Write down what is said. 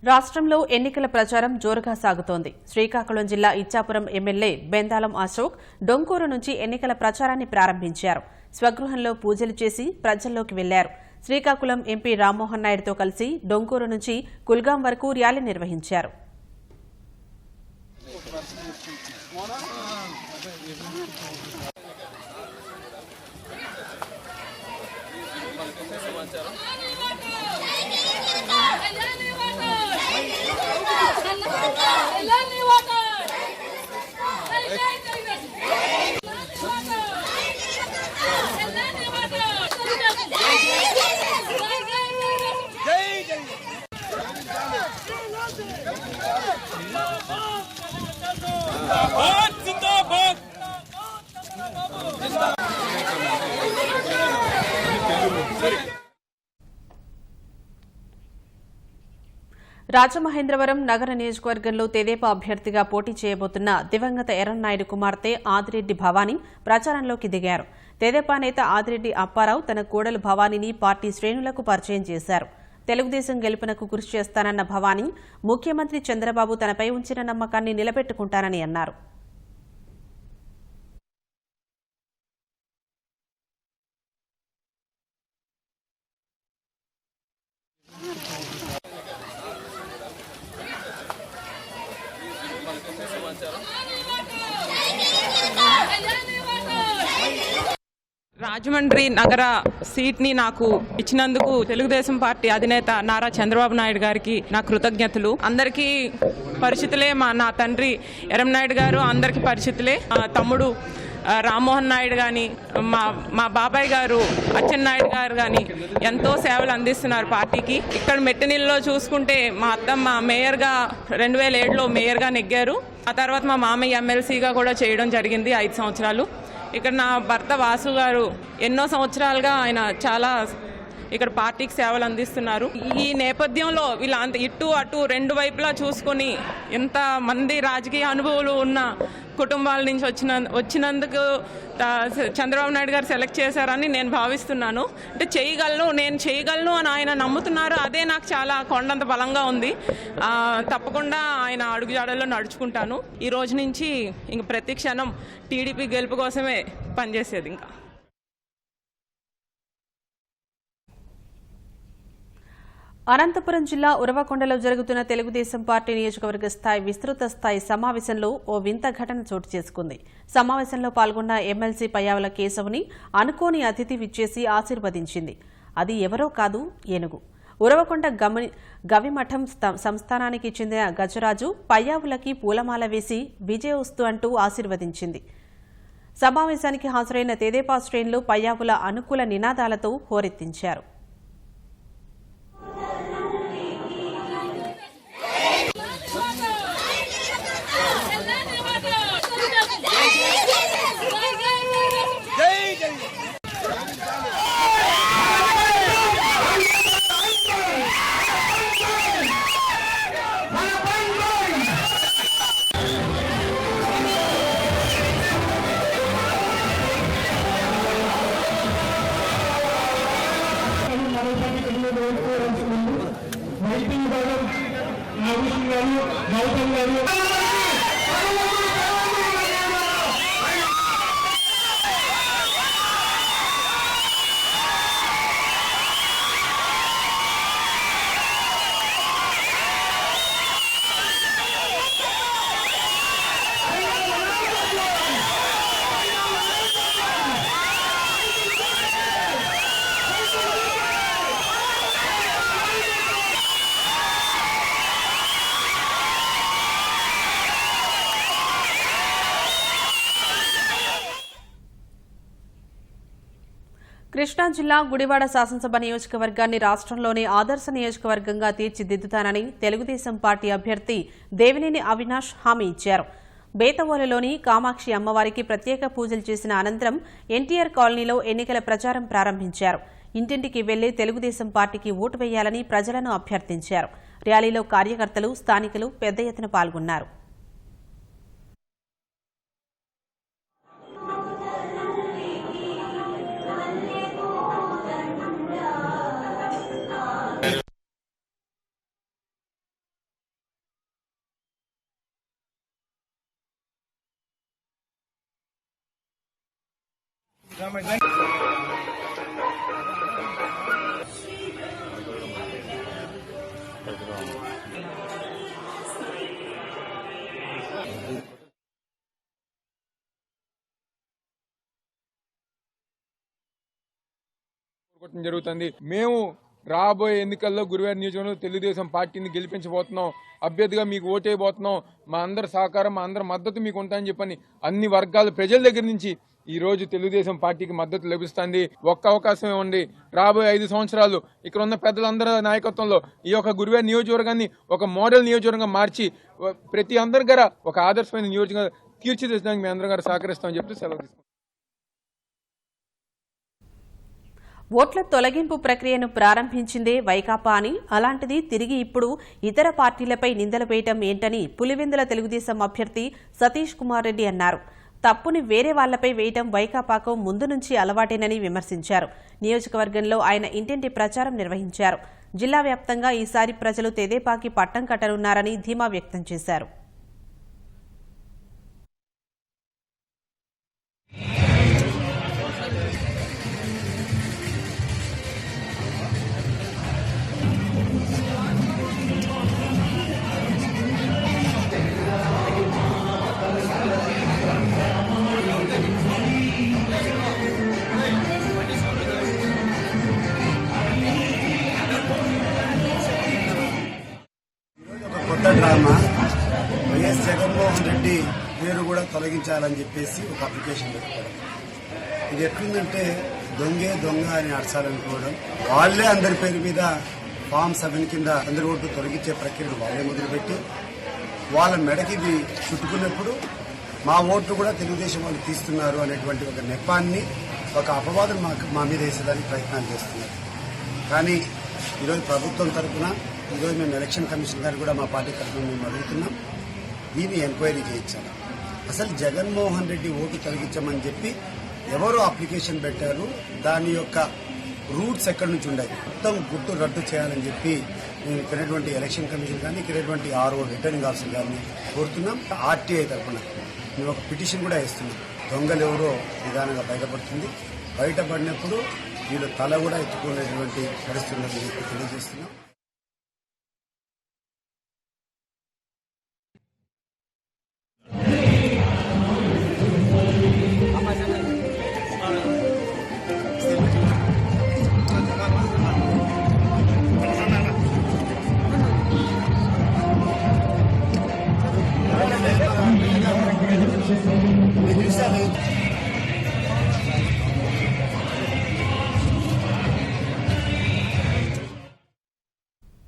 రాష్ట్రంలో ఎన్నికల ప్రచారం జోరుగా సాగుతోంది. శ్రీకాకుళం జిల్లా ఇచ్చాపురం ఎమ్మెల్యే బెందాలం అశోక్ డొంకూరు నుంచి ఎన్నికల ప్రచారాన్ని ప్రారంభించారు. స్వగృహంలో పూజలు చేసి ప్రజల్లోకి వెళ్లారు. శ్రీకాకుళం ఎంపీ రామ్మోహన్ నాయుడుతో కలిసి డొంకూరు నుంచి కుల్గాం వరకు ర్యాలీ నిర్వహించారు. రాజమహేంద్రవరం నగర నియోజకవర్గంలో తెదేపా అభ్యర్థిగా పోటీ చేయబోతున్న దివంగత ఎర్రన్నాయుడు కుమార్తె ఆదిరెడ్డి భవానీ ప్రచారంలోకి దిగారు. తెదేపా నేత ఆదిరెడ్డి అప్పారావు తన కోడలు భవానీని పార్టీ శ్రేణులకు పరిచయం చేశారు. తెలుగుదేశం గెలుపునకు కృషి చేస్తానన్న భవానీ ముఖ్యమంత్రి చంద్రబాబు తనపై ఉంచిన నమ్మకాన్ని నిలబెట్టుకుంటారని అన్నారు. రాజమండ్రి నగర సీట్ ని నాకు ఇచ్చినందుకు తెలుగుదేశం పార్టీ అధినేత నారా చంద్రబాబు నాయుడు గారికి నా కృతజ్ఞతలు. అందరికీ పరిచితులే, నా తండ్రి ఎర్రంనాయుడు గారు అందరికీ పరిచితులే. తమ్ముడు రామ్మోహన్ నాయుడు కానీ, మా బాబాయ్ గారు అచ్చెన్నాయుడు గారు కానీ ఎంతో సేవలు అందిస్తున్నారు పార్టీకి. ఇక్కడ మెట్టినిల్లో చూసుకుంటే మా అత్తమ్మ మేయర్గా 2007లో మేయర్గా నెగ్గారు. ఆ తర్వాత మా మామయ్య ఎమ్మెల్సీగా కూడా చేయడం జరిగింది 5 సంవత్సరాలు. ఇక్కడ నా భర్త వాసు గారు ఎన్నో సంవత్సరాలుగా ఆయన చాలా ఇక్కడ పార్టీకి సేవలు అందిస్తున్నారు. ఈ నేపథ్యంలో వీళ్ళ ఇటు అటు 2 వైపులా చూసుకొని ఎంతమంది రాజకీయ అనుభవాలు ఉన్న కుటుంబాల నుంచి వచ్చినందుకు చంద్రబాబు నాయుడు గారు సెలెక్ట్ చేశారని నేను భావిస్తున్నాను. అంటే నేను చేయగలను అని ఆయన నమ్ముతున్నారు. అదే నాకు చాలా కొండంత బలంగా ఉంది. తప్పకుండా ఆయన అడుగుజాడల్లో నడుచుకుంటాను. ఈ రోజు నుంచి ఇంక ప్రతి క్షణం టీడీపీ గెలుపు కోసమే పనిచేసేది. ఇంకా అనంతపురం జిల్లా ఉరవకొండలో జరుగుతున్న తెలుగుదేశం పార్టీ నియోజకవర్గ స్థాయి విస్తృత స్థాయి సమావేశంలో ఓ వింత ఘటన చోటు చేసుకుంది. సమావేశంలో పాల్గొన్న ఎమ్మెల్సీ పయ్యావుల కేశవుని అనుకోని అతిథి విచ్చేసి ఆశీర్వదించింది. అది ఎవరో కాదు, ఏనుగు. ఉరవకొండ గవిమఠం సంస్థానానికి చెందిన గజరాజు పయ్యావులకి పూలమాల వేసి విజయోస్తు అంటూ ఆశీర్వదించింది. సమావేశానికి హాజరైన తెదేపా శ్రేణులు పయ్యావుల అనుకూల నినాదాలతో హోరెత్తించారు. కృష్ణా జిల్లా గుడివాడ శాసనసభ నియోజకవర్గాన్ని రాష్ట్రంలోనే ఆదర్శ నియోజకవర్గంగా తీర్చిదిద్దుతానని తెలుగుదేశం పార్టీ అభ్యర్థి దేవినేని అవినాష్ హామీ ఇచ్చారు. బేతవోలులోని కామాక్షి అమ్మవారికి ప్రత్యేక పూజలు చేసిన అనంతరం ఎన్టీఆర్ కాలనీలో ఎన్నికల ప్రచారం ప్రారంభించారు. ఇంటింటికి వెళ్లి తెలుగుదేశం పార్టీకి ఓటు వేయాలని ప్రజలను అభ్యర్థించారు. ర్యాలీలో కార్యకర్తలు, స్థానికులు పెద్ద ఎత్తున పాల్గొన్నారు. జరుగుతుంది. మేము రాబోయే ఎన్నికల్లో గురువారం నియోజకవర్గంలో తెలుగుదేశం పార్టీని గెలిపించబోతున్నాం. అభ్యర్థిగా మీకు ఓటేయబోతున్నాం. మా అందరి సహకారం, మా అందరి మద్దతు మీకు ఉంటాయని చెప్పని అన్ని వర్గాల ప్రజల దగ్గర నుంచి ఈ రోజు తెలుగుదేశం పార్టీకి మద్దతు లభిస్తుంది. ఒక్క అవకాశం ఇవ్వండి. రాబోయే 5 సంవత్సరాలు ఇక్కడ ఉన్న పెద్దలందరి నాయకత్వంలో ఈ యొక్క గురువారం నియోజకవర్గాన్ని ఒక మోడల్ నియోజకవర్గంగా మార్చి ప్రతి అందరి గారు ఒక ఆదర్శమైన నియోజకవర్గంగా తీర్చిదిద్దడానికి మేము అందరం గారు సహకరిస్తామని చెప్తూ సెలవు తీసుకుంటాం. ఓట్ల తొలగింపు ప్రక్రియను ప్రారంభించిందే వైకాపా అని, అలాంటిది తిరిగి ఇప్పుడు ఇతర పార్టీలపై నిందలు వేయటం ఏంటని పులివెందుల తెలుగుదేశం అభ్యర్థి సతీష్ కుమార్ రెడ్డి అన్నారు. తప్పుని వేరే వాళ్లపై వేయటం వైకాపాకు ముందు నుంచి అలవాటేనని విమర్శించారు. నియోజకవర్గంలో ఆయన ఇంటింటి ప్రచారం నిర్వహించారు. జిల్లా వ్యాప్తంగా ఈసారి ప్రజలు తెదేపాకి పట్టం కట్టనున్నారని ధీమా వ్యక్తం చేశారు. కొత్త డ్రామా వైఎస్ జగన్మోహన్ రెడ్డి పేరు కూడా తొలగించాలని చెప్పేసి ఒక అప్లికేషన్ పెట్టుకోవడం. ఇది ఎట్లుందంటే దొంగే దొంగ అని అడచాలనుకోవడం. వాళ్లే అందరి పేరు మీద ఫామ్ 7 కింద అందరి ఓట్లు తొలగించే ప్రక్రియను వాళ్లే మొదలుపెట్టి వాళ్ళ మెడకి ఇది చుట్టుకున్నప్పుడు మా ఓట్లు కూడా తెలుగుదేశం వాళ్ళు తీస్తున్నారు అనేటువంటి ఒక నెపాన్ని, ఒక అపవాదం మా మీద వేసేదానికి ప్రయత్నాలు చేస్తున్నారు. కానీ ఈరోజు ప్రభుత్వం తరఫున ఈరోజు మేము ఎలక్షన్ కమిషన్ గారు కూడా మా పార్టీ తరఫున మేము అడుగుతున్నాం, దీన్ని ఎంక్వైరీ చేయించాలి. అసలు జగన్మోహన్ రెడ్డి ఓటు తొలగించమని చెప్పి ఎవరు అప్లికేషన్ పెట్టారు, దాని యొక్క రూట్స్ ఎక్కడి నుంచి ఉన్నాయి, మొత్తం గుర్తు రద్దు చేయాలని చెప్పి మేము ఇక్కడటువంటి ఎలక్షన్ కమిషన్ కానీ ఇక్కడటువంటి ఆర్ఓ రిటర్నింగ్ ఆఫీసర్ గారిని కోరుతున్నాం. ఆర్టీఐ తరఫున మేము ఒక పిటిషన్ కూడా ఇస్తున్నాం. దొంగలు ఎవరో విధానంగా బయటపడుతుంది. బయటపడినప్పుడు వీళ్ళు తల కూడా ఎత్తుకునేటువంటి పరిస్థితి ఉందని చెప్పి తెలియజేస్తున్నాం.